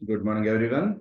Good morning, everyone.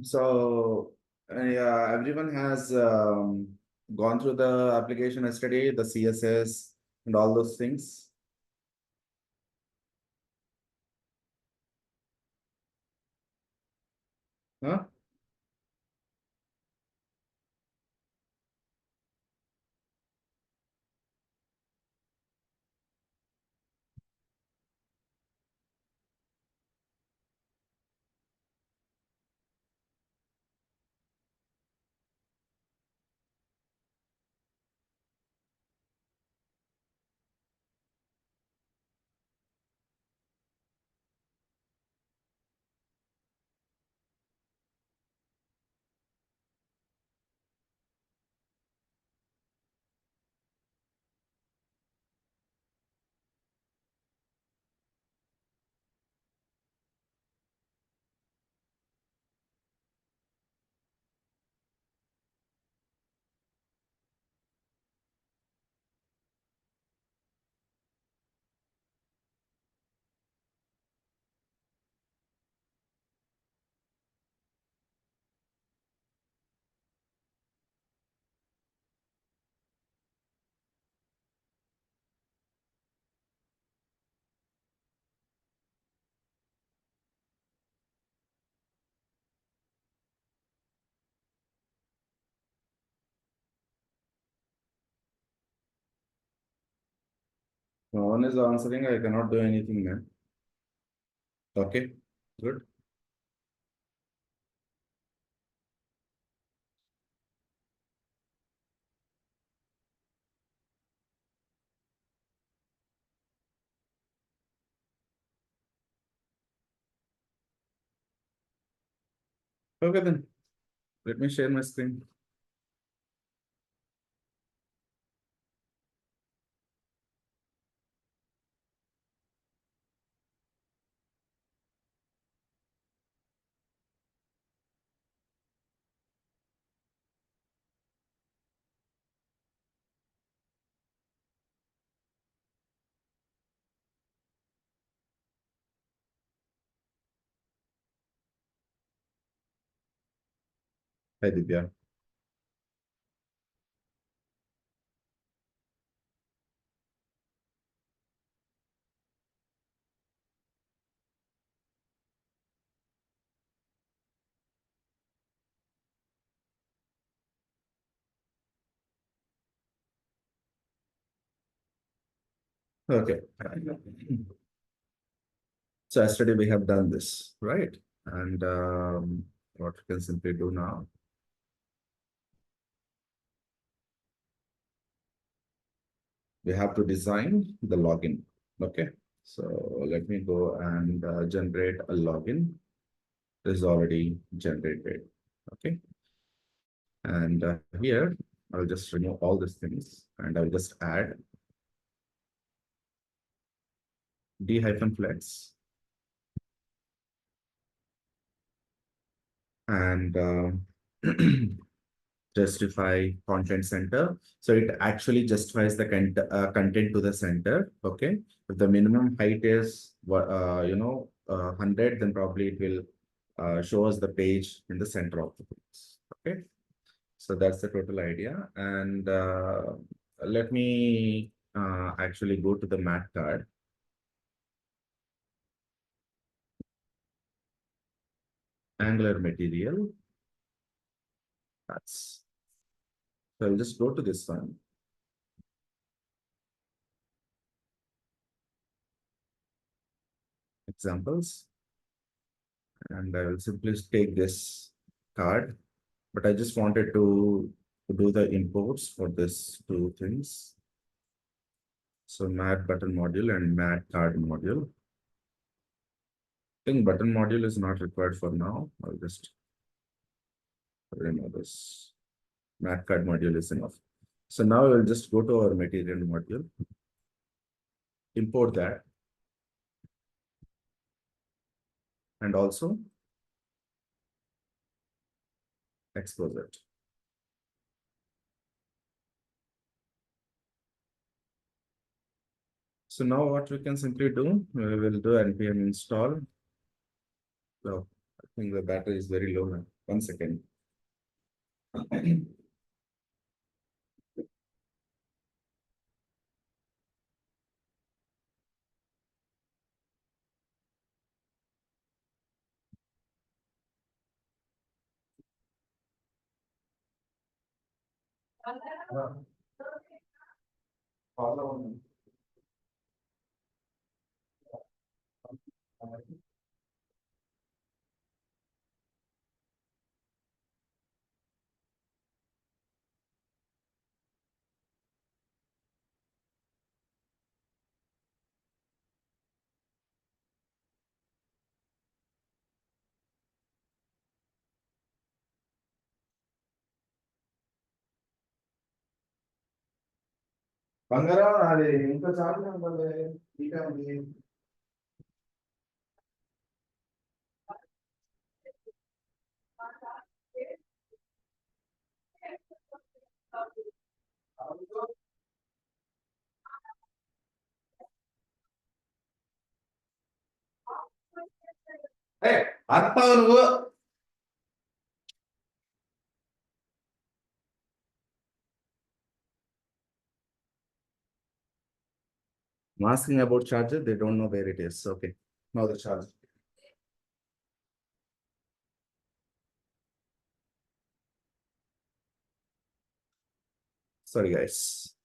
So, yeah, everyone has gone through the application yesterday, the CSS and all those things. Huh? No one is answering. I cannot do anything, man. Okay, good. Okay, then let me share my screen. Hi, Divya. Okay. So yesterday we have done this, right? And what we can simply do now, we have to design the login. Okay. So let me go and generate a login. This is already generated. Okay. And here I'll just remove all these things and I'll just add d hyphen flex and justify content center. So it actually justifies the content to the center. Okay. If the minimum height is 100, then probably it will show us the page in the center of the page. Okay. So that's the total idea. And let me actually go to the math card. Angular material. That's so I'll just go to this one. Examples. And I will simply take this card. But I just wanted to do the imports for this two things. So matte button module and matte card module. think button module is not required for now. I'll just remove this. Math card module is enough. So now we'll just go to our material module, import that, and also expose it. So now what we can simply do, we will do npm install. So I think the battery is very low now. 1 second. బంగారం అది ఇంకా చాలు ఇంకా ఉంది. అత్తావు నువ్వు. I'm asking about charger, they don't know where it is. Okay, now the charger. Sorry, guys.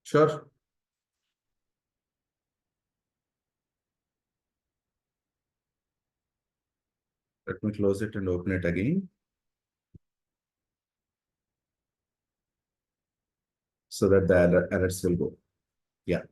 Sure. Let me close it and open it again. So that the errors will go. Yeah.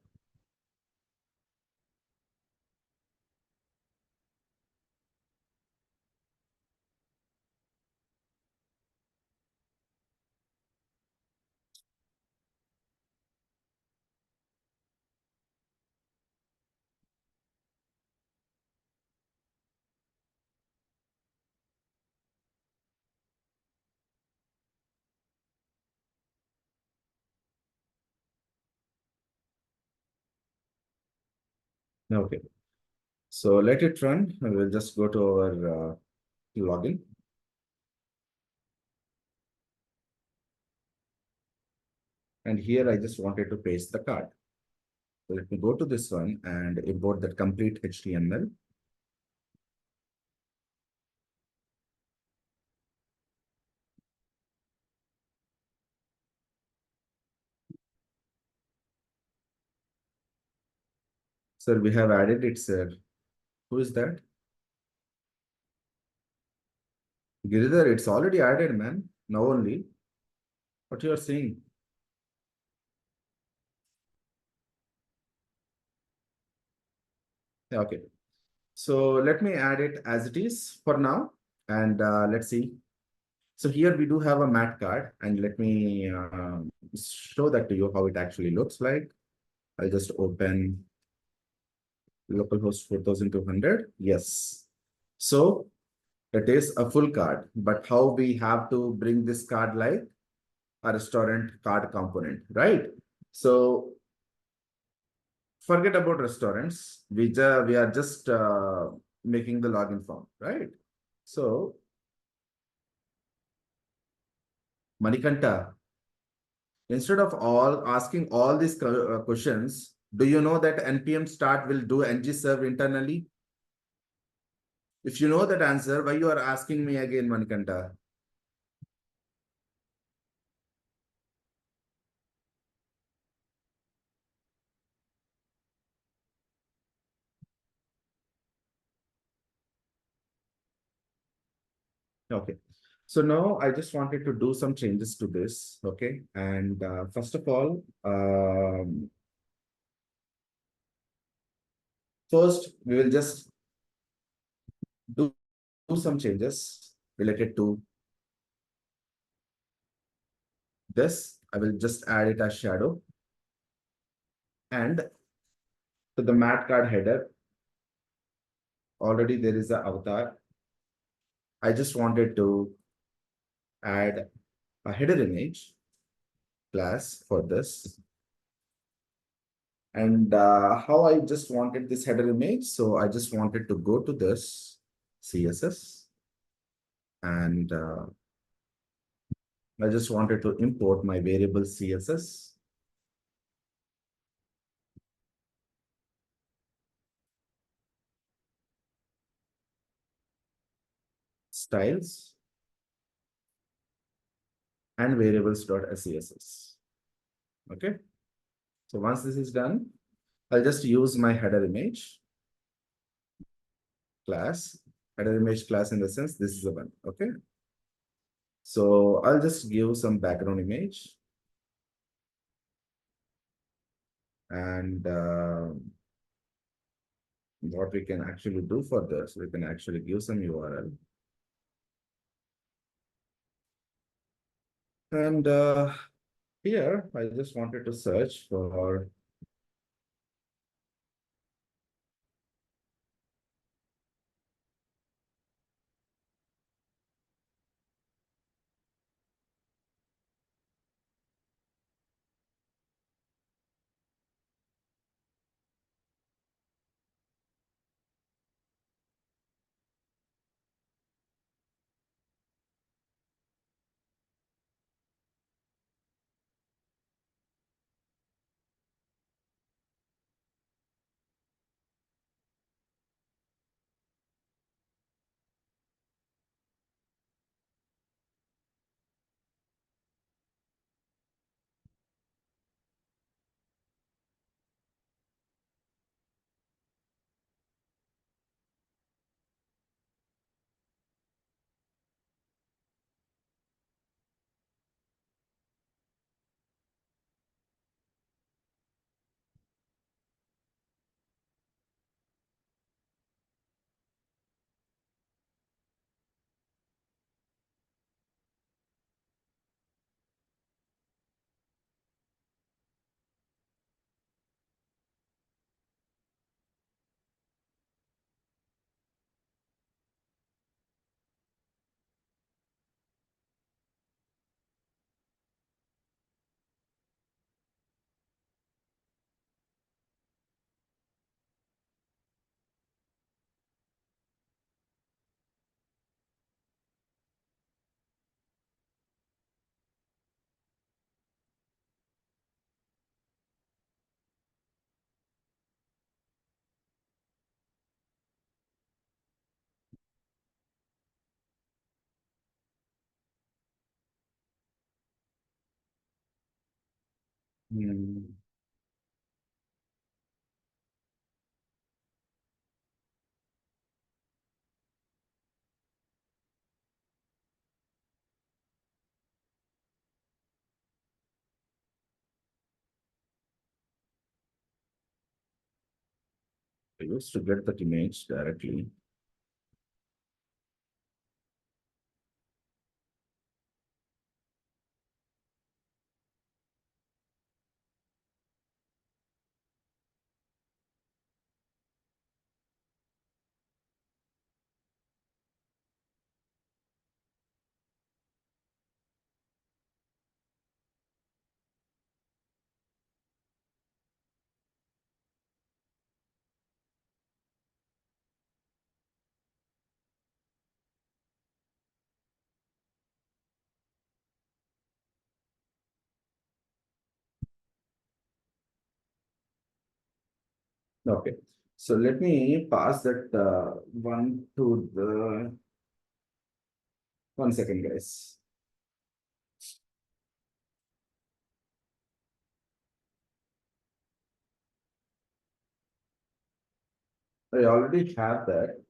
Okay. So let it run. We'll just go to our login. And here I just wanted to paste the card. So let me go to this one and import that complete HTML. Sir, we have added it, sir. Who is that? Giridhar, it's already added, man. Now only. What you are saying? Yeah, okay. So let me add it as it is for now. And let's see. So here we do have a mat card. And let me show that to you how it actually looks like. I'll just open localhost 4200. Yes. So it is a full card. But how we have to bring this card like a restaurant card component, right? So forget about restaurants. We are just making the login form, right? So Manikanta, instead of all asking all these questions, do you know that npm start will do ng-serve internally? If you know that answer, why you are asking me again, Manikanta? Okay. So now I just wanted to do some changes to this. Okay. And first of all, first we will just do, do some changes related to this. I will just add it as shadow, and to the matte card header, already there is a avatar. I just wanted to add a header image class for this. And how I just wanted this header image. So I just wanted to go to this CSS, and I just wanted to import my variable CSS. Styles and variables.scss. Okay. So once this is done, I'll just use my header image class, header image class in the sense this is the one. Okay. So I'll just give some background image, and what we can actually do for this, we can actually give some URL. And here, I just wanted to search for, hmm, I used to get that image directly. Okay. So let me pass that one to the, 1 second, guys. I already have that.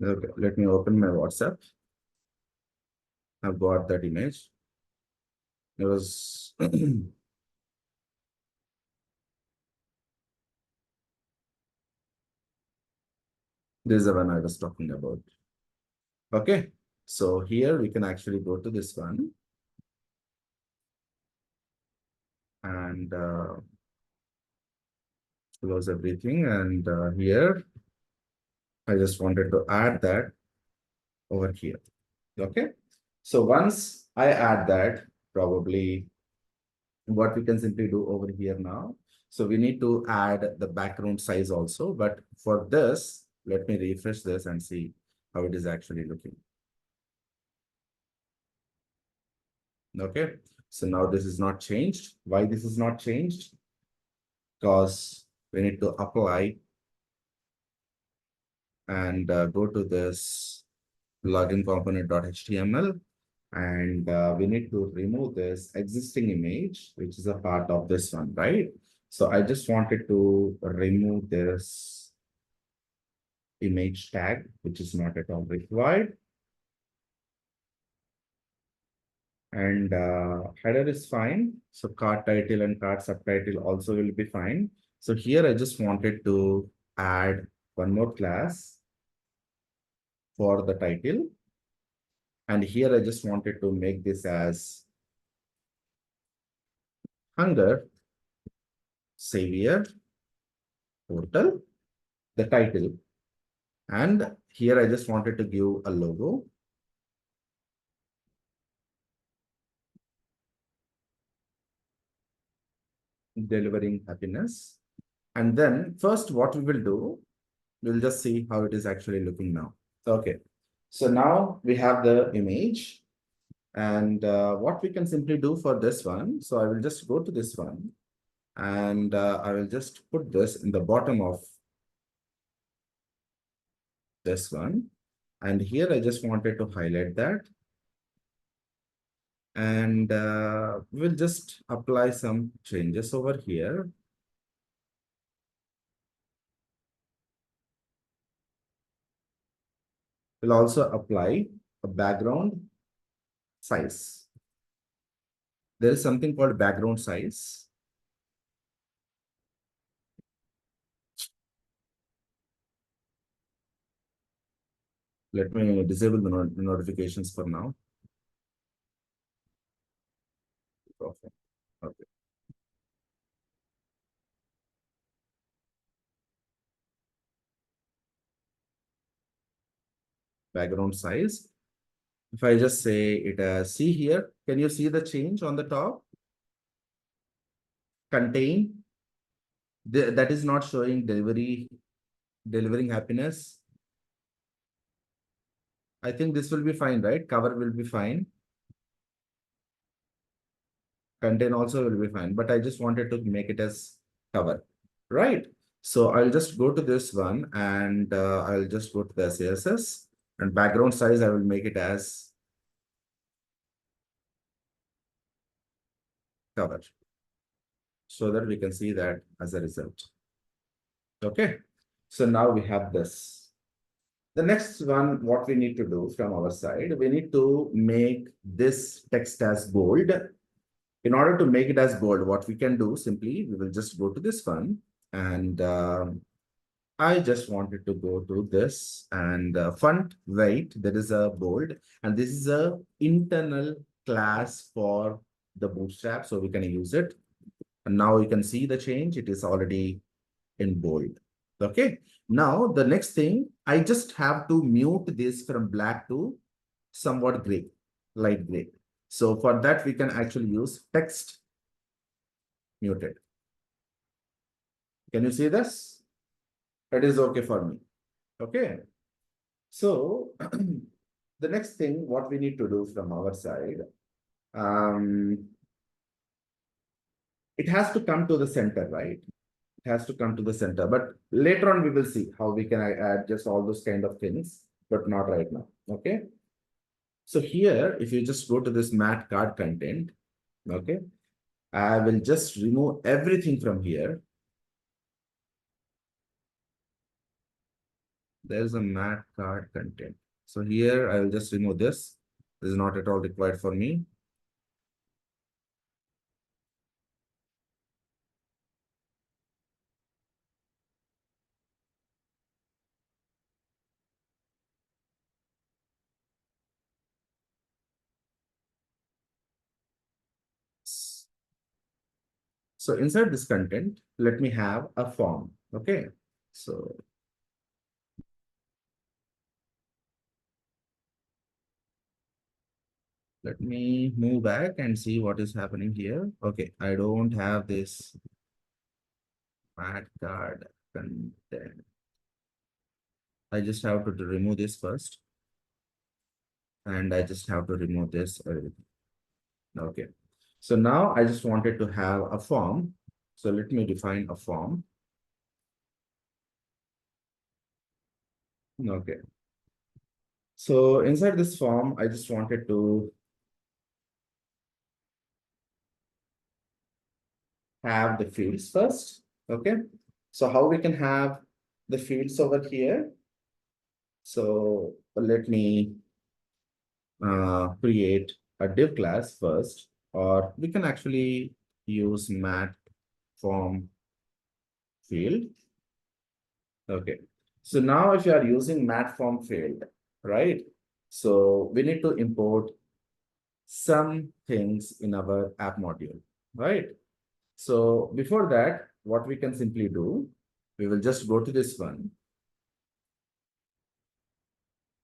Okay, let me open my WhatsApp. I've got that image. It was this is the one I was talking about. Okay, so here we can actually go to this one and close everything. And here I just wanted to add that over here. Okay, so once I add that, probably what we can simply do over here now. So we need to add the background size also. But for this, let me refresh this and see how it is actually looking. Okay, so now this is not changed. Why this is not changed? Because we need to apply and go to this login component.html, and we need to remove this existing image, which is a part of this one, right? So I just wanted to remove this image tag, which is not at all required. And header is fine. So card title and card subtitle also will be fine. So here I just wanted to add one more class for the title. And here I just wanted to make this as Hunger Savior Portal, the title. And here I just wanted to give a logo. Delivering happiness. And then first what we will do, we'll just see how it is actually looking now. Okay. So now we have the image. And what we can simply do for this one, so I will just go to this one and I will just put this in the bottom of this one. And here I just wanted to highlight that. And we'll just apply some changes over here. We'll also apply a background size. There is something called background size. Let me disable the notifications for now. Okay. Okay. Background size. If I just say it as, see here, can you see the change on the top? Contain, that is not showing delivering happiness. I think this will be fine, right? Cover will be fine. Contain also will be fine, but I just wanted to make it as cover, right? So I'll just go to this one and I'll just go to the CSS and background size. I will make it as cover so that we can see that as a result. Okay. So now we have this. The next one, what we need to do from our side, we need to make this text as bold. In order to make it as bold, what we can do simply, we will just go to this one and I just wanted to go to this and font weight, that is a bold, and this is a internal class for the Bootstrap, so we can use it. And now you can see the change, it is already in bold. Okay, now the next thing, I just have to mute this from black to somewhat gray, light gray. So for that, we can actually use text muted. Can you see this? It is okay for me. Okay. So the next thing, what we need to do from our side, um, it has to come to the center, right? It has to come to the center. But later on, we will see how we can add just all those kind of things, but not right now. Okay. So here, if you just go to this matte card content, okay, I will just remove everything from here. There's a mat card content. So here I will just remove this. This is not at all required for me. So inside this content, let me have a form. Okay. So let me move back and see what is happening here. Okay. I don't have this mat card content. I just have to remove this first. And I just have to remove this. Okay. So now I just wanted to have a form. So let me define a form. Okay. So inside this form, I just wanted to have the fields first. Okay. So how we can have the fields over here? So let me create a div class first, or we can actually use mat form field. Okay. So now if you are using mat form field, right? So we need to import some things in our app module, right? So before that, what we can simply do, we will just go to this one,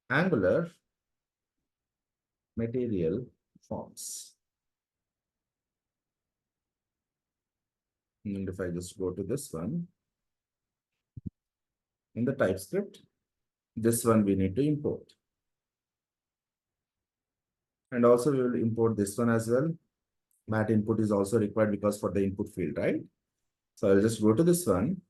Angular material forms. And if I just go to this one, in the TypeScript, this one we need to import. And also we will import this one as well. Mat input is also required because for the input field, right? So I'll just go to this one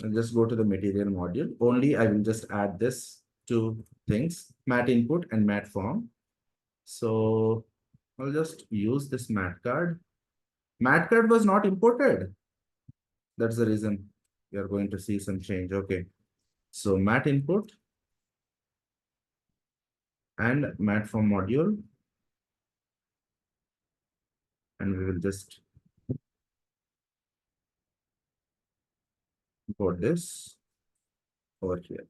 and just go to the material module. Only I will just add this two things, mat input and mat form. So I'll just use this mat card. Mat card was not imported. That's the reason we are going to see some change. Okay. So mat input and mat form module. And we will just import this over here.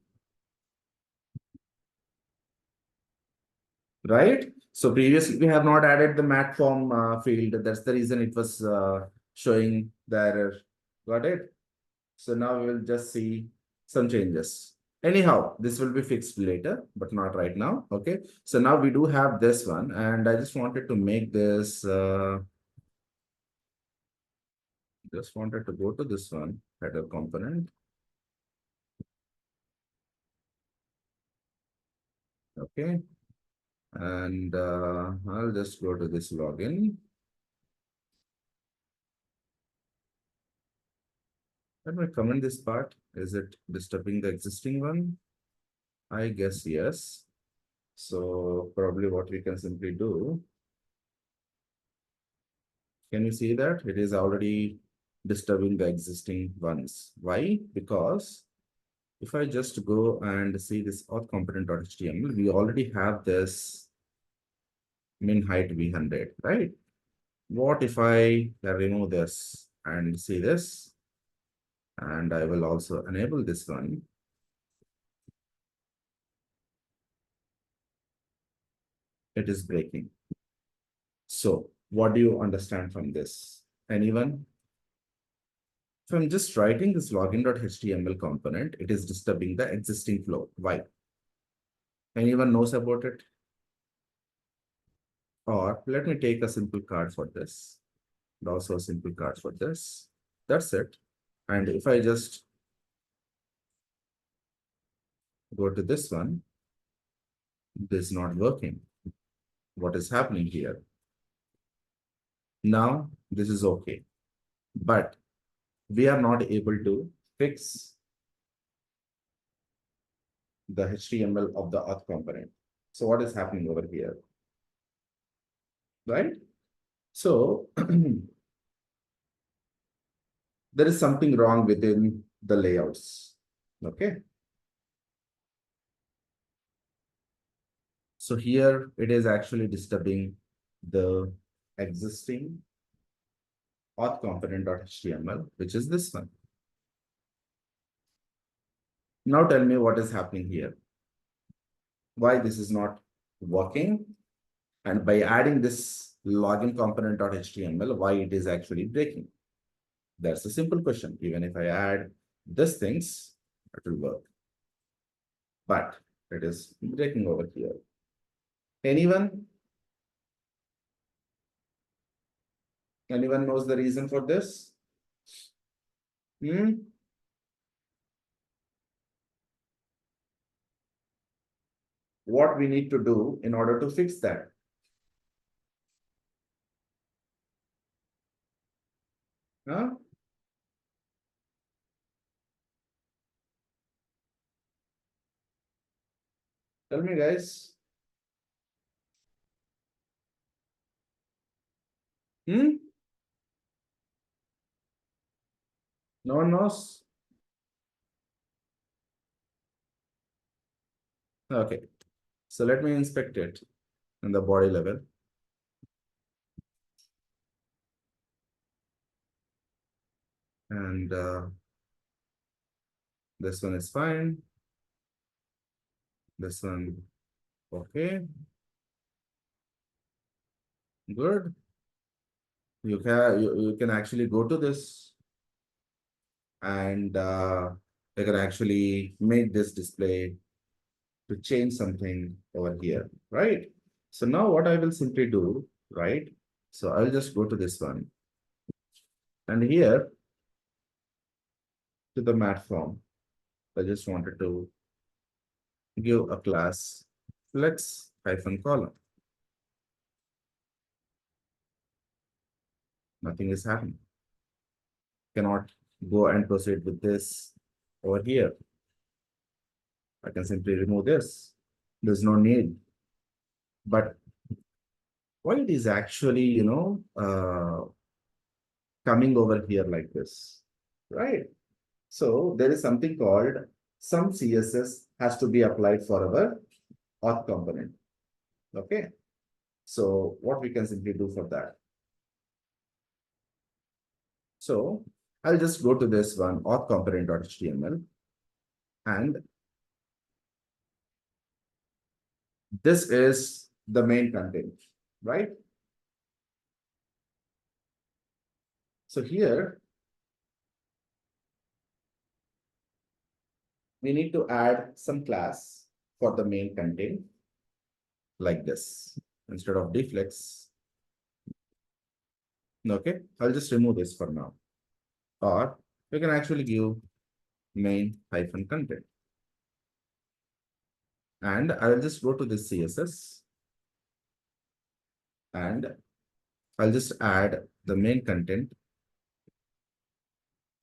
Right? So previously we have not added the mat form field. That's the reason it was showing the error. Got it? So now we will just see some changes. Anyhow, this will be fixed later, but not right now. Okay. So now we do have this one, and I just wanted to make this, just wanted to go to this one, header component. Okay. And I'll just go to this login. Let me comment this part. Is it disturbing the existing one? I guess yes. So probably what we can simply do, can you see that? It is already disturbing the existing ones. Why? Because if I just go and see this auth component.html, we already have this min height v100, right? What if I remove this and see this? And I will also enable this one. It is breaking. So what do you understand from this? Anyone? If I'm just writing this login.html component, it is disturbing the existing flow. Why? Anyone knows about it? Or let me take a simple card for this. And also a simple card for this. That's it. And if I just go to this one, this is not working. What is happening here? Now this is okay. But we are not able to fix the HTML of the auth component. So what is happening over here? Right? So there is something wrong within the layouts. Okay. So here it is actually disturbing the existing auth component.html, which is this one. Now tell me what is happening here. Why this is not working? And by adding this login component.html, why it is actually breaking? That's a simple question. Even if I add these things, it will work. But it is breaking over here. Anyone? Anyone knows the reason for this? Hmm? What we need to do in order to fix that? Huh? Tell me, guys. Hmm? No one knows? Okay. So let me inspect it in the body level. And this one is fine. This one, okay. Good. You can actually go to this and you can actually make this display to change something over here, right? So now what I will simply do, right? So I'll just go to this one and here to the mat form, I just wanted to give a class flex hyphen column. Nothing is happening. Cannot go and proceed with this over here. I can simply remove this. There's no need. But why it is actually, coming over here like this, right? So there is something called some CSS has to be applied for our auth component. Okay. So what we can simply do for that? So I'll just go to this one auth component.html and this is the main content, right? So here we need to add some class for the main content like this instead of deflex. Okay, I'll just remove this for now. Or we can actually give main hyphen content. And I'll just go to this CSS and I'll just add the main content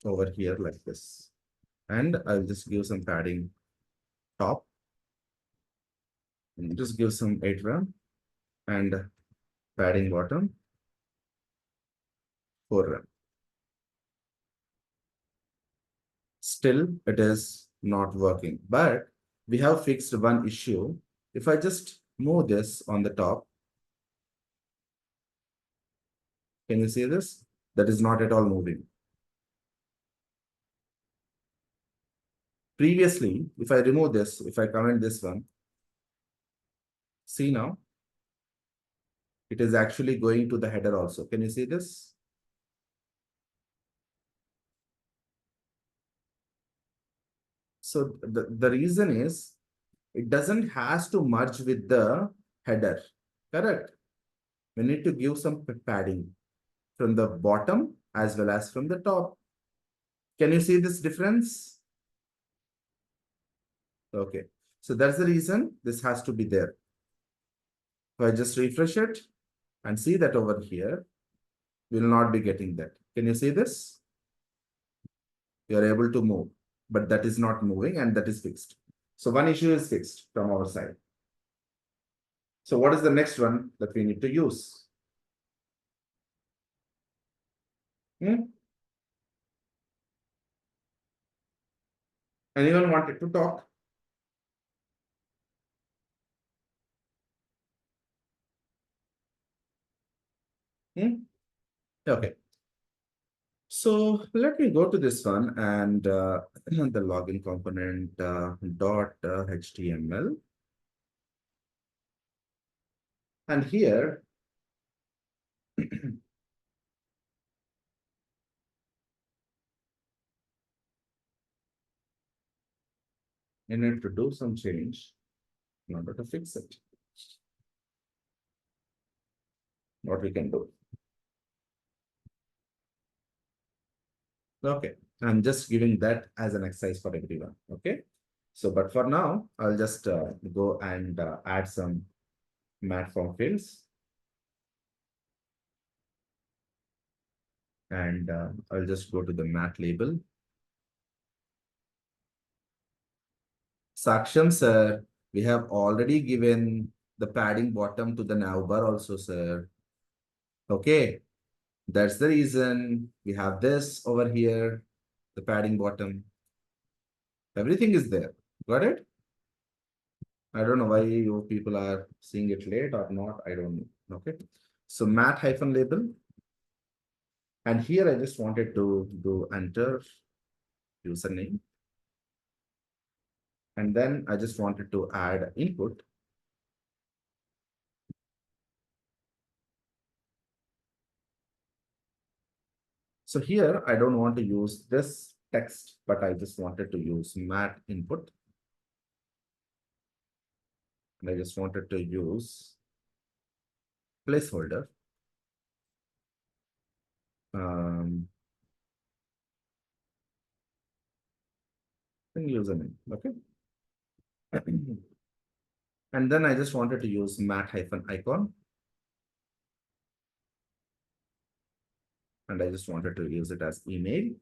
over here like this. And I'll just give some padding top and just give some 8 RAM and padding bottom 4 RAM. Still, it is not working, but we have fixed one issue. If I just move this on the top, can you see this? That is not at all moving. Previously, if I remove this, if I comment this one, see now, it is actually going to the header also. Can you see this? So the reason is it doesn't has to merge with the header, correct? We need to give some padding from the bottom as well as from the top. Can you see this difference? Okay, so that's the reason this has to be there. So I just refresh it and see that over here, we will not be getting that. Can you see this? You are able to move, but that is not moving and that is fixed. So one issue is fixed from our side. So what is the next one that we need to use? Hmm? Anyone wanted to talk? Okay. So let me go to this one and the login component dot HTML. And here, you need to do some change in order to fix it. What we can do. Okay. I'm just giving that as an exercise for everyone. Okay. So, but for now, I'll just go and add some mat form fields. And I'll just go to the mat label. Saksham, sir, we have already given the padding bottom to the navbar also, sir. Okay. That's the reason we have this over here, the padding bottom. Everything is there. Got it? I don't know why you people are seeing it late or not. I don't know. Okay. So mat hyphen label. And here I just wanted to do enter username. And then I just wanted to add input. So here I don't want to use this text, but I just wanted to use mat input. And I just wanted to use placeholder. And username. Okay. And then I just wanted to use mat hyphen icon. And I just wanted to use it as email.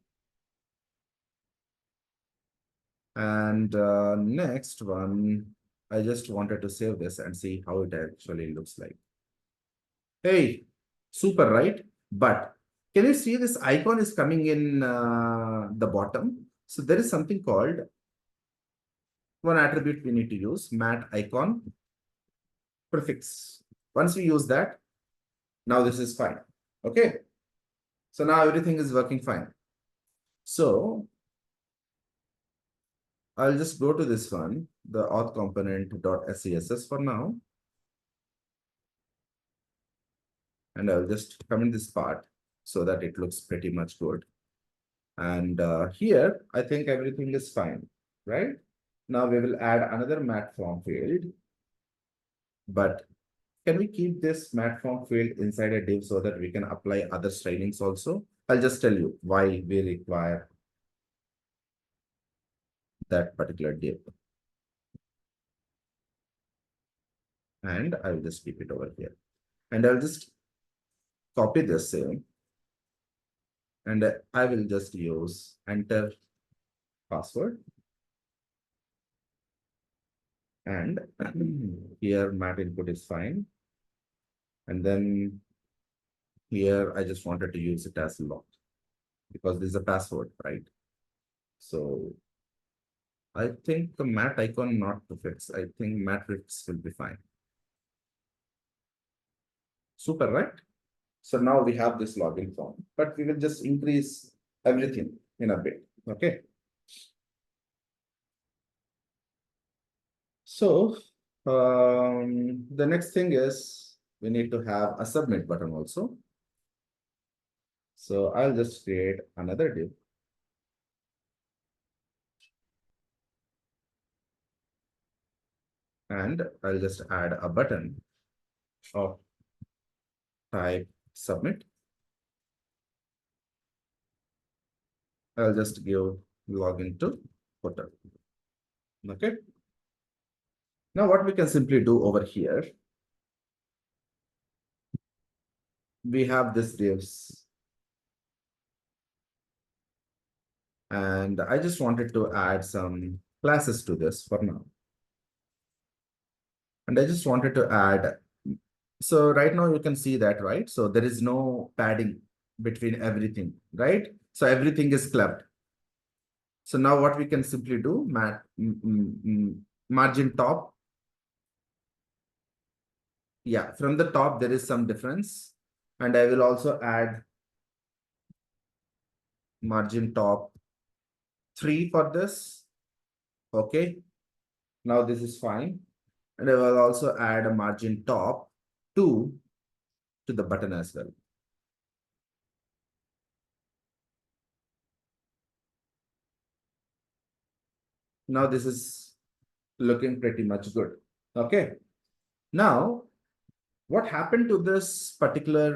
And next one, I just wanted to save this and see how it actually looks like. Hey, super, right? But can you see this icon is coming in the bottom? So there is something called one attribute we need to use, mat icon prefix. Once we use that, now this is fine. Okay. So now everything is working fine. So I'll just go to this one, the auth component dot .scss for now. And I'll just comment this part so that it looks pretty much good. And here, I think everything is fine, right? Now we will add another mat form field. But can we keep this mat form field inside a div so that we can apply other stylings also? I'll just tell you why we require that particular div. And I'll just keep it over here. And I'll just copy this same. And I will just use enter password. And here mat input is fine. And then here I just wanted to use it as lock because this is a password, right? So I think the mat icon not to fix. I think matrix will be fine. Super, right? So now we have this login form, but we will just increase everything in a bit. Okay. So the next thing is we need to have a submit button also. So I'll just create another div. And I'll just add a button of type submit. I'll just give login to footer. Okay. Now what we can simply do over here, we have this divs. And I just wanted to add some classes to this for now. And I just wanted to add, so right now you can see that, right? So there is no padding between everything, right? So everything is clubbed. So now what we can simply do, margin top. Yeah, from the top, there is some difference. And I will also add margin top 3 for this. Okay. Now this is fine. And I will also add a margin top 2 to the button as well. Now this is looking pretty much good. Okay. Now, what happened to this particular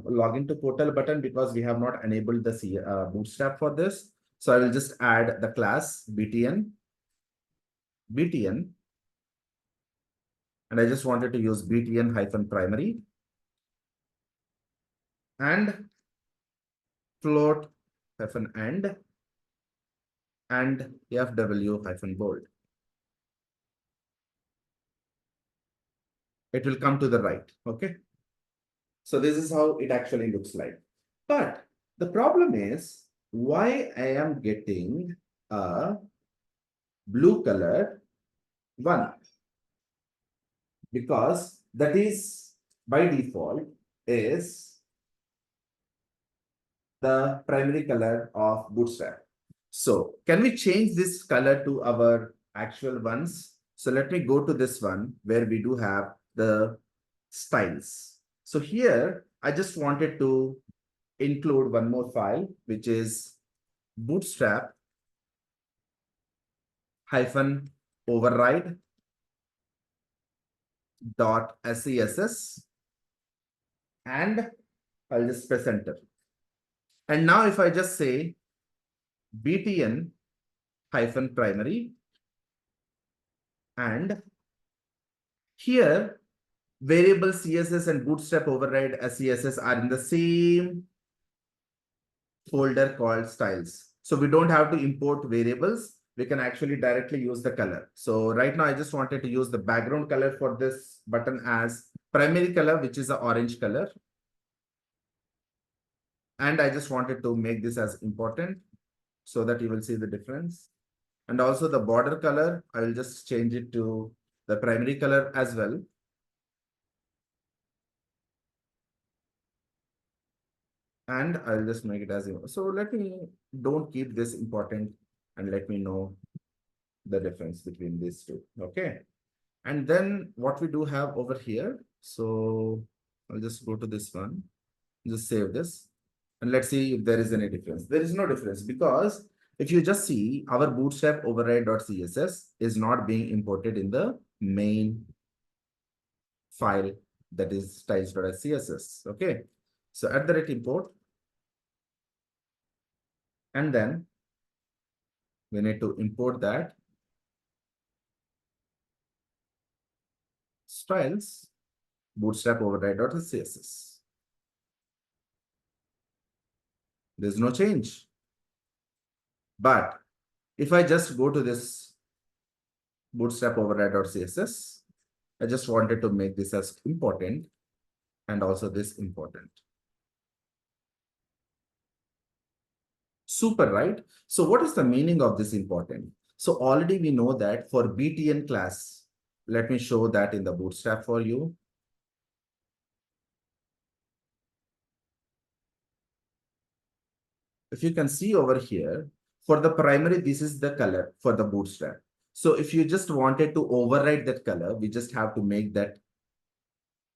login to portal button, because we have not enabled the Bootstrap for this. So I will just add the class btn, and I just wanted to use btn hyphen primary and float hyphen end and fw hyphen bold. It will come to the right. Okay. So this is how it actually looks like. But the problem is why I am getting a blue color one, because that is by default is the primary color of Bootstrap. So can we change this color to our actual ones? So let me go to this one where we do have the styles. So here I just wanted to include one more file, which is bootstrap hyphen override dot SCSS, and I'll just press enter. And now if I just say btn hyphen primary, and here variable CSS and bootstrap override SCSS are in the same folder called styles. So we don't have to import variables. We can actually directly use the color. So right now I just wanted to use the background color for this button as primary color, which is the orange color. And I just wanted to make this as important so that you will see the difference. And also the border color, I will just change it to the primary color as well. And I'll just make it as, so let me, don't keep this important and let me know the difference between these two. Okay. And then what we do have over here. So I'll just go to this one, just save this. And let's see if there is any difference. There is no difference because if you just see our bootstrap override.css is not being imported in the main file, that is styles.css. Okay. So at the rate import, and then we need to import that styles bootstrap override.css. There's no change. But if I just go to this bootstrap override.css, I just wanted to make this as important and also this important. Super, right? So what is the meaning of this important? So already we know that for btn class, let me show that in the bootstrap for you. If you can see over here, for the primary, this is the color for the bootstrap. So if you just wanted to override that color, we just have to make that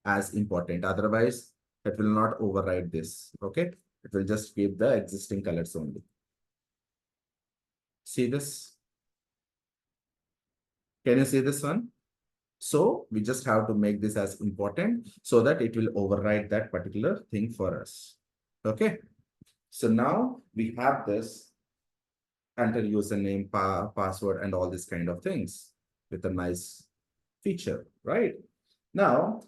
as important. Otherwise, it will not override this. Okay. It will just keep the existing colors only. See this? Can you see this one? So we just have to make this as important so that it will override that particular thing for us. Okay. So now we have this, enter username, password, and all these kind of things with a nice feature, right? Now,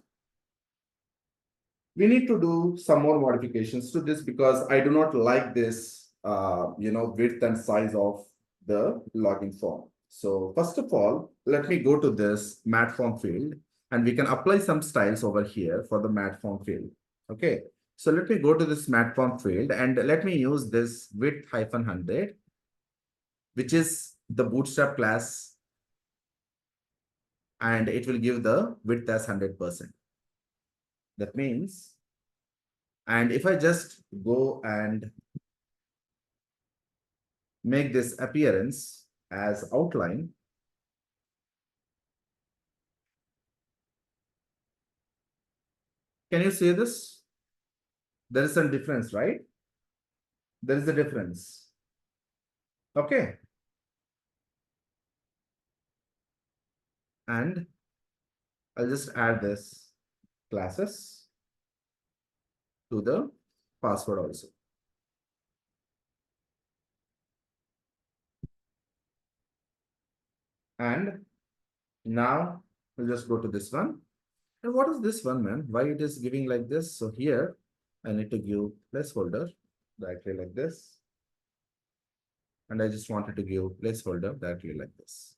we need to do some more modifications to this because I do not like this, width and size of the login form. So first of all, let me go to this mat form field and we can apply some styles over here for the mat form field. Okay. So let me go to this mat form field and let me use this width hyphen 100, which is the bootstrap class, and it will give the width as 100%. That means And if I just go and make this appearance as outline, can you see this? There is some difference, right? There is a difference. Okay. And I'll just add this classes to the password also. And now we'll just go to this one. And what is this one, man? Why it is giving like this? So here I need to give placeholder directly like this. And I just wanted to give placeholder directly like this.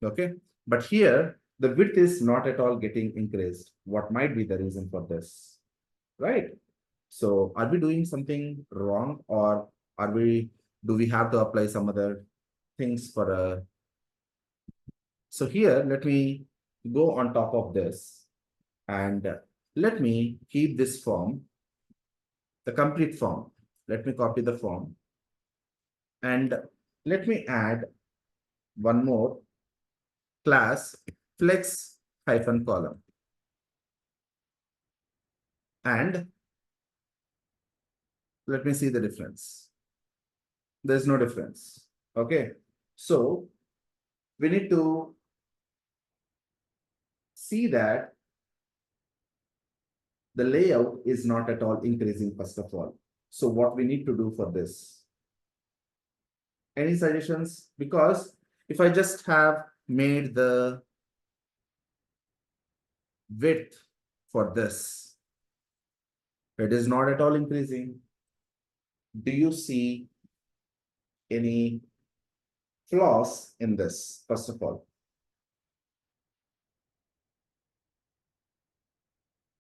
Okay. But here the width is not at all getting increased. What might be the reason for this? Right? So are we doing something wrong, or do we have to apply some other things for a, so here let me go on top of this and let me keep this form, the complete form. Let me copy the form and let me add one more class flex hyphen column, and let me see the difference. There's no difference. Okay. So we need to see that the layout is not at all increasing, first of all. So what we need to do for this? Any suggestions? Because if I just have made the width for this, it is not at all increasing. Do you see any flaws in this, first of all?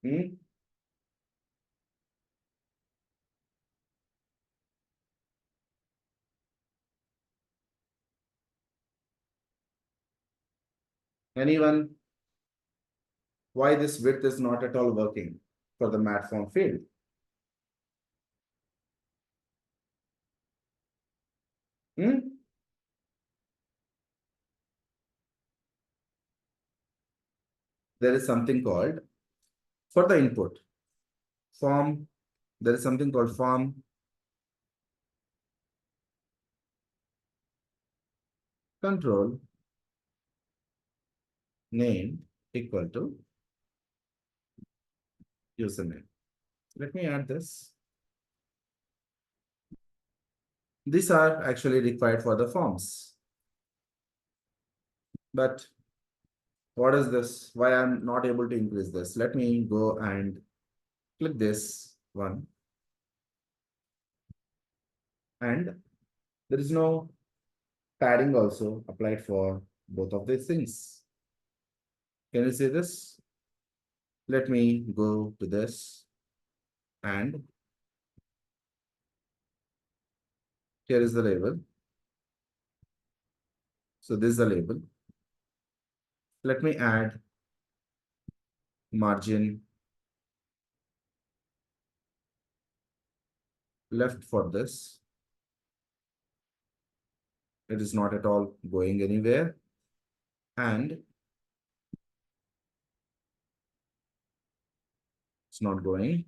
Hmm? Anyone? Why this width is not at all working for the mat form field? Hmm? There is something called, for the input form, there is something called form control name equal to username. Let me add this. These are actually required for the forms. But what is this? Why I'm not able to increase this? Let me go and click this one. And there is no padding also applied for both of these things. Can you see this? Let me go to this, and here is the label. So this is the label. Let me add margin left for this. It is not at all going anywhere. And it's not going.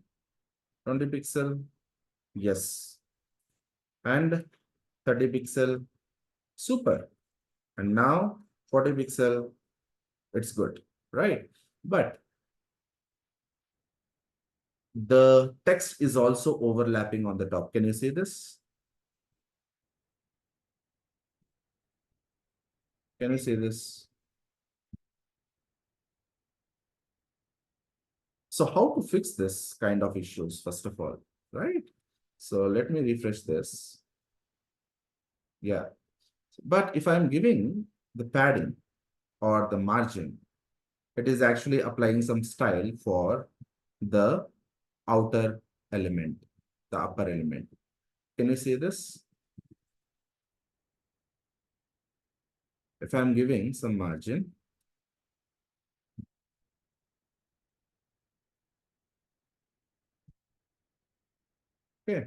20 pixel, yes. And 30 pixel, super. And now 40 pixel, it's good, right? But the text is also overlapping on the top. Can you see this? Can you see this? So how to fix this kind of issues, first of all, right? So let me refresh this. Yeah. But if I'm giving the padding or the margin, it is actually applying some style for the outer element, the upper element. Can you see this? If I'm giving some margin, Okay.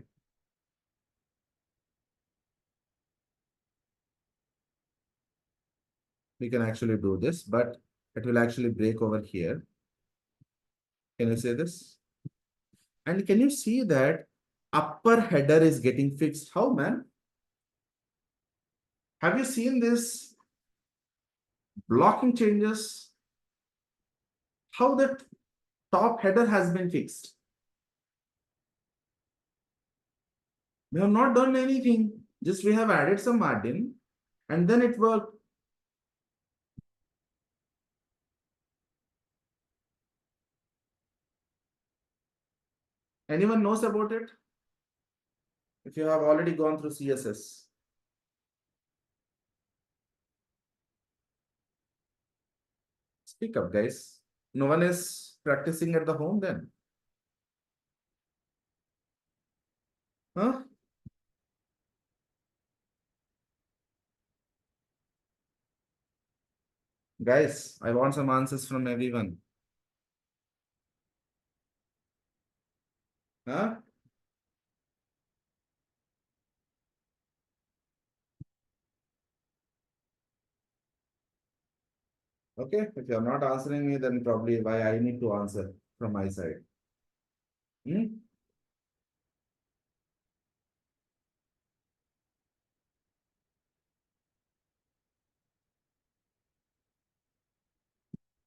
We can actually do this, but it will actually break over here. Can you say this? And can you see that upper header is getting fixed? How, man? Have you seen this blocking changes? How that top header has been fixed? We have not done anything. Just we have added some margin and then it worked. Anyone knows about it? If you have already gone through CSS. Speak up, guys. No one is practicing at the home then. Huh? Guys, I want some answers from everyone. Huh? Okay, if you're not answering me, then probably why I need to answer from my side. Hmm?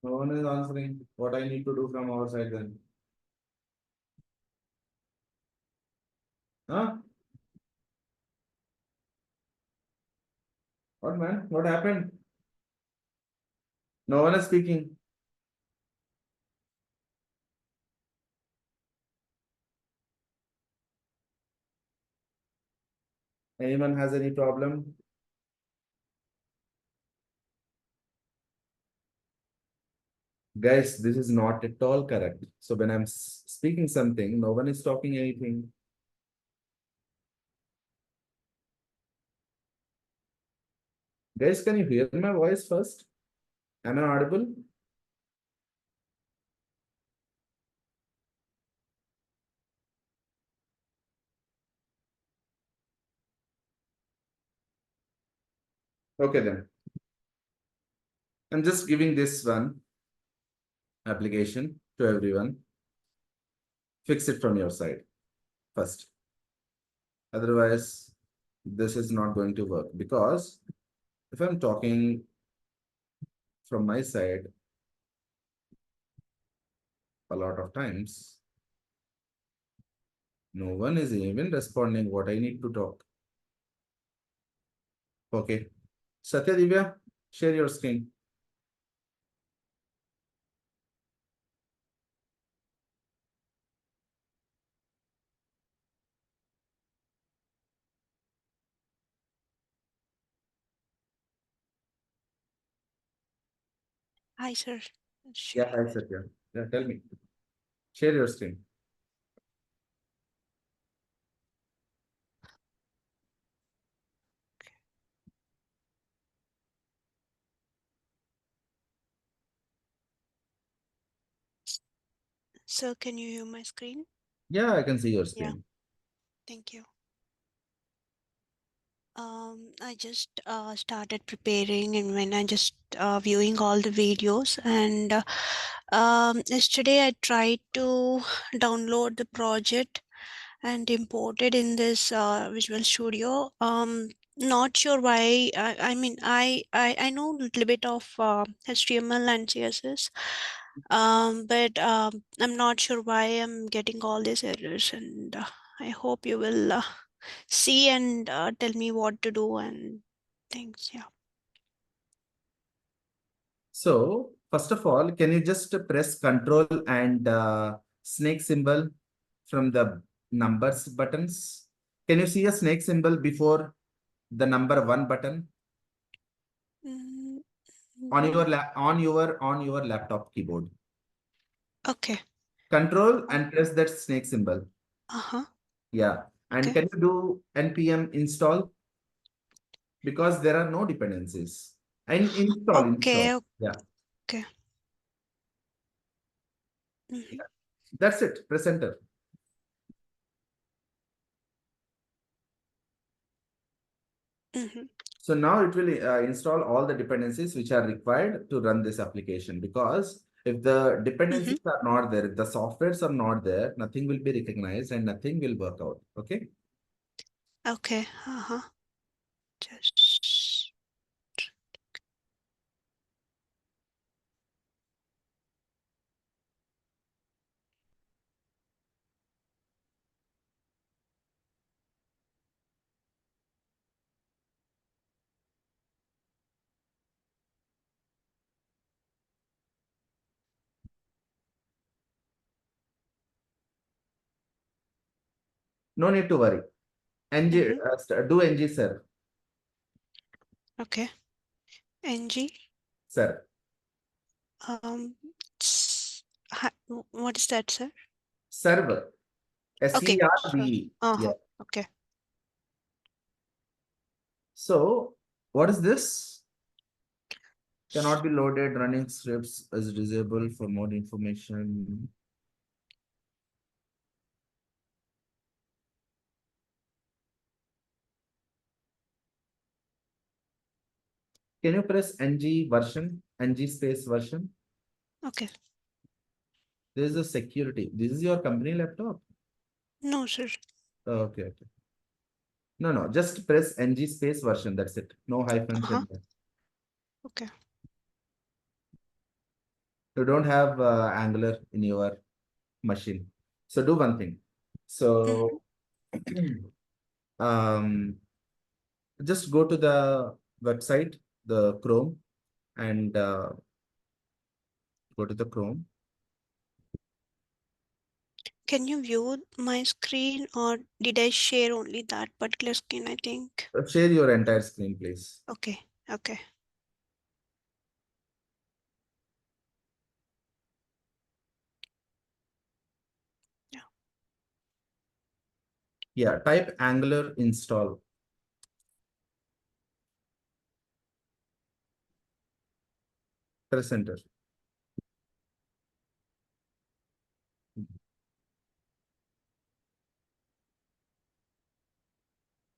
No one is answering what I need to do from our side then. Huh? What, man? What happened? No one is speaking. Anyone has any problem? Guys, this is not at all correct. So when I'm speaking something, no one is talking anything. Guys, can you hear my voice first? Am I audible? Okay then. I'm just giving this one application to everyone. Fix it from your side first. Otherwise, this is not going to work because if I'm talking from my side a lot of times, no one is even responding what I need to talk. Okay. Satya Divya, share your screen. Hi, sir. Yeah, Sharing hi that. Satya. Yeah, tell me. Share your screen. So, can you hear my screen? Yeah, I can see your Yeah, screen. thank you. I just started preparing, and when I just viewing all the videos, and yesterday I tried to download the project and import it in this Visual Studio. Not sure why. I mean, I know a little bit of HTML and CSS, but I'm not sure why I'm getting all these errors, and I hope you will see and tell me what to do and things. Yeah. So, first of all, can you just press Control and snake symbol from the numbers buttons? Can you see a snake symbol before the number one button Mm, on your no. laptop keyboard? Okay. Control Uh and press that snake symbol. huh. Yeah. And Okay. can you do npm install? Because there are no dependencies. And install. Okay. Yeah. Okay. Mm-hmm. That's it. Press enter. Mm-hmm. So now it will install all the dependencies which are required to run this application, because if the Mm-hmm. dependencies are not there, if the softwares are not there, nothing will be recognized and nothing will work out. Okay. Okay. Just No need to worry. mm-hmm. Do ng sir. Okay. NG. Sir. Um, what is that, sir? Server. Okay. Sure. SERVE. Yeah. Okay. So what is this? Cannot be loaded. Running scripts is disabled for more information. Can you press ng version? Ng space version? Okay. This is a security. This is your company laptop. No, sir. Okay, okay. No, no, just press ng space version. That's it. No hyphens in there. Okay. You don't have Angular in your machine. So do one thing. Mm-hmm. So um, just go to the website, the Chrome, and go to the Chrome. Can you view my screen, or did I share only that particular screen, I think? Share your entire screen, please. Okay. Okay. Yeah. Yeah, type Angular install. Press enter.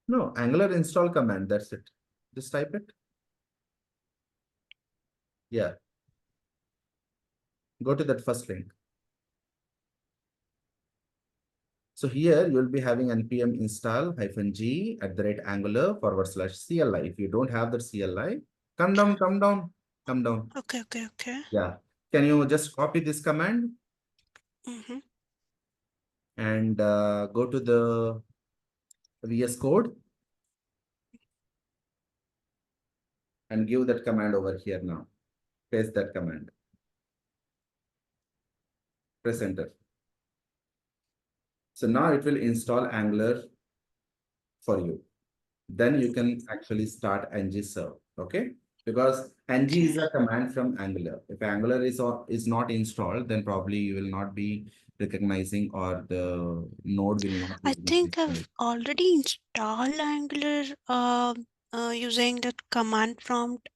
No, Angular install command. That's it. Just type it. Yeah. Go to that first link. So here you'll be having npm install -g @angular /CLI. If you don't have the CLI, come down, come down, come down. Okay. Okay. Okay. Yeah. Can you just copy this command Mm-hmm. and go to the VS Code and give that command over here now. Paste that command. Press enter. So now it will install Angular for you. Then you can actually start ng-serve, okay? Because ng Okay. is a command from Angular. If Angular is not installed, then probably you will not be recognizing, or the node will not I be think recognized. I've already installed Angular using that command prompt,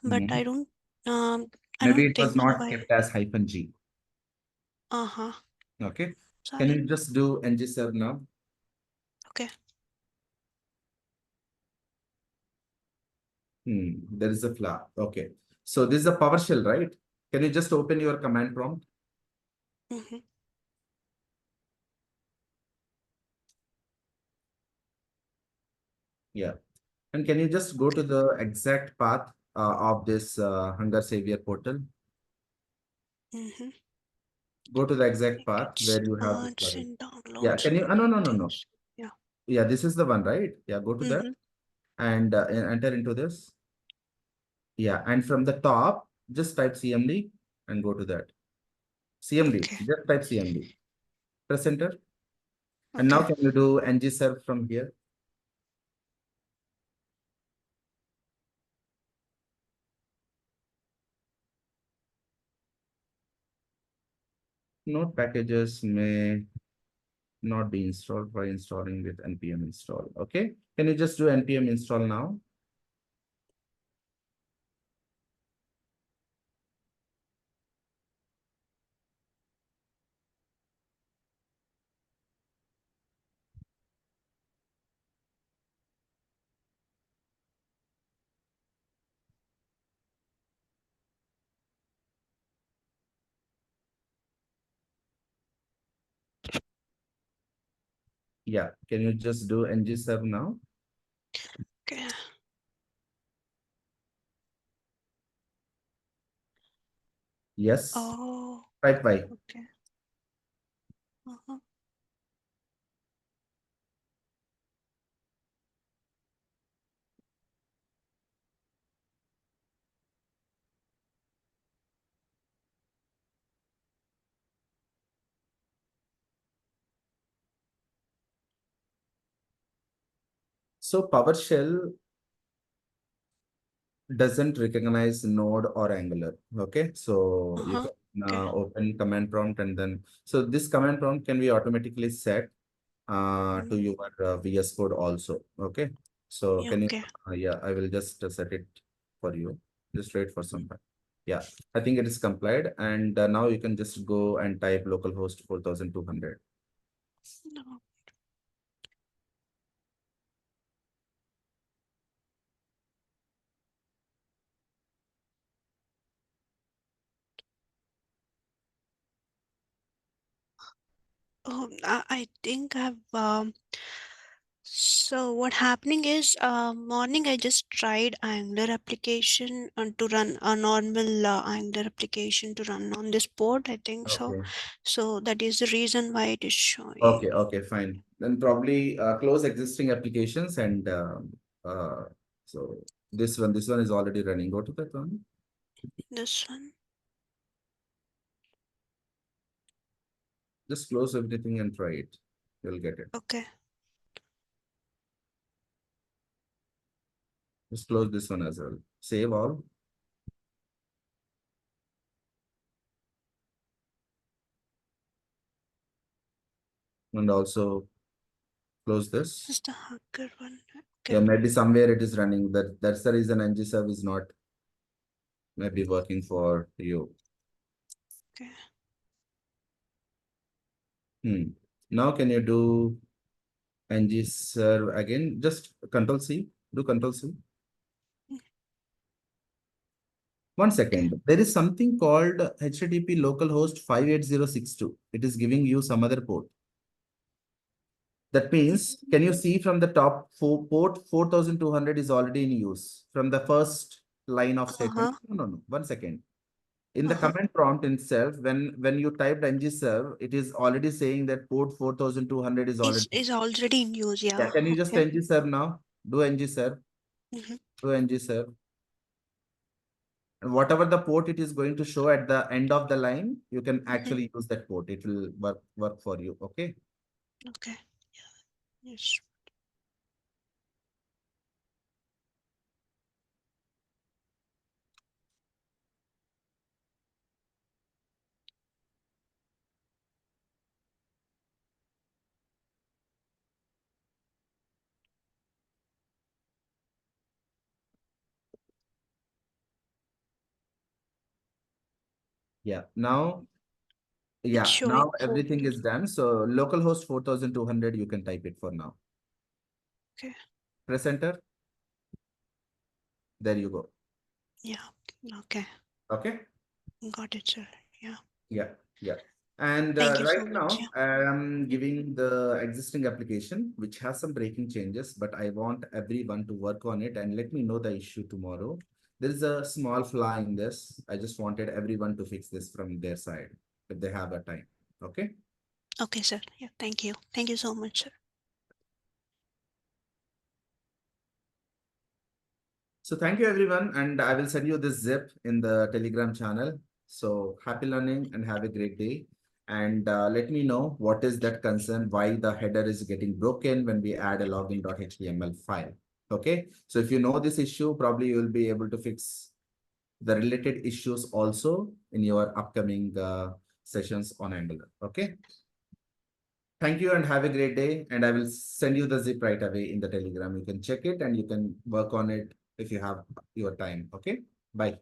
but Mhm. I Maybe don't it was think so. not kept as -g. Uh-huh. Okay. Can Sorry. you just do ng-serve now? Okay. There is a flag. Okay. So this is a PowerShell, right? Can you just open your command prompt? Mm-hmm. Yeah. And can you just go to the exact path of this Hunger Savior portal? Mm-hmm. Go to the exact Think path it's where you have this plugin. in Yeah, downloads can you? or No, no, no, no. things. Yeah. Yeah, this is the one, right? Yeah, go to that Mm-hmm. and enter into this. Yeah, and from the top, just type CMD and go to that. CMD, Okay. just type CMD. Press enter. And now Okay. can you do ng-serve from here? Node packages may not be installed by installing with npm install. Okay, can you just do npm install now? Yeah, can you just do ng serve now? Okay. Yes. Oh, Type Y. okay. Uh-huh. So PowerShell doesn't recognize node or Angular. Okay, so you Uh-huh. can Okay. open command prompt, and then so this command prompt can be automatically set to Mm, your VS Code also. Okay, so yeah, can you okay. yeah, I will just set it for you. Just wait for some time. Yeah, I think it is complied, and now you can just go and type localhost 4200. No. I think I've so what happening is morning I just tried Angular application to run a normal Angular application to run on this board, I think so. Okay. So that is the reason why it is Okay, showing okay, fine. Then probably close existing applications, and so this one is already running. Go to that one. this one. Just close everything and try it. You'll get it. Okay. Just close this one as well. Save all, and also close This this. is the hacker one. Yeah, Okay. maybe somewhere it is running. That's the reason ngserve is not maybe working for you. Okay. Now can you do ngserve again? Just Control C. Do Control C. Mm, 1 second. okay. There is something called HTTP localhost 58062. It is giving you some other port. That means, can you Mhm. see from the top port 4200 is already in use from the first line of statement? Uh-huh. No, no, no. 1 second. In the Uh-huh. command prompt itself, when you typed ngserve, it is already saying that port 4200 is already. Is already in use, Yeah, yeah. can you just Okay. ngserve now? Do ngserve. Mm-hmm. Do ngserve. And whatever the port it is going to show at the end of the line, you can Mm-hmm. actually use that port. It will work for you. Okay. Okay. Yes. Yeah. Now, It's yeah. showing Now everything 400. is done. So localhost 4200, you can type it for now. Okay. Press enter. There you go. Yeah. Okay. Okay. Got it, sir. Yeah. Yeah. Yeah. And Thank you right so much. now, Yeah. I'm giving the existing application, which has some breaking changes, but I want everyone to work on it and let me know the issue tomorrow. There is a small flaw in this. I just wanted everyone to fix this from their side if they have a time. Okay. Okay, sir. Yeah. Thank you. Thank you so much, sir. So thank you everyone, and I will send you this zip in the Telegram channel. So happy learning and have a great day. And let me know what is that concern, why the header is getting broken when we add a login.html file. Okay. So if you know this issue, probably you will be able to fix the related issues also in your upcoming sessions on Angular. Okay. Thank you and have a great day. And I will send you the zip right away in the Telegram. You can check it and you can work on it if you have your time. Okay. Bye.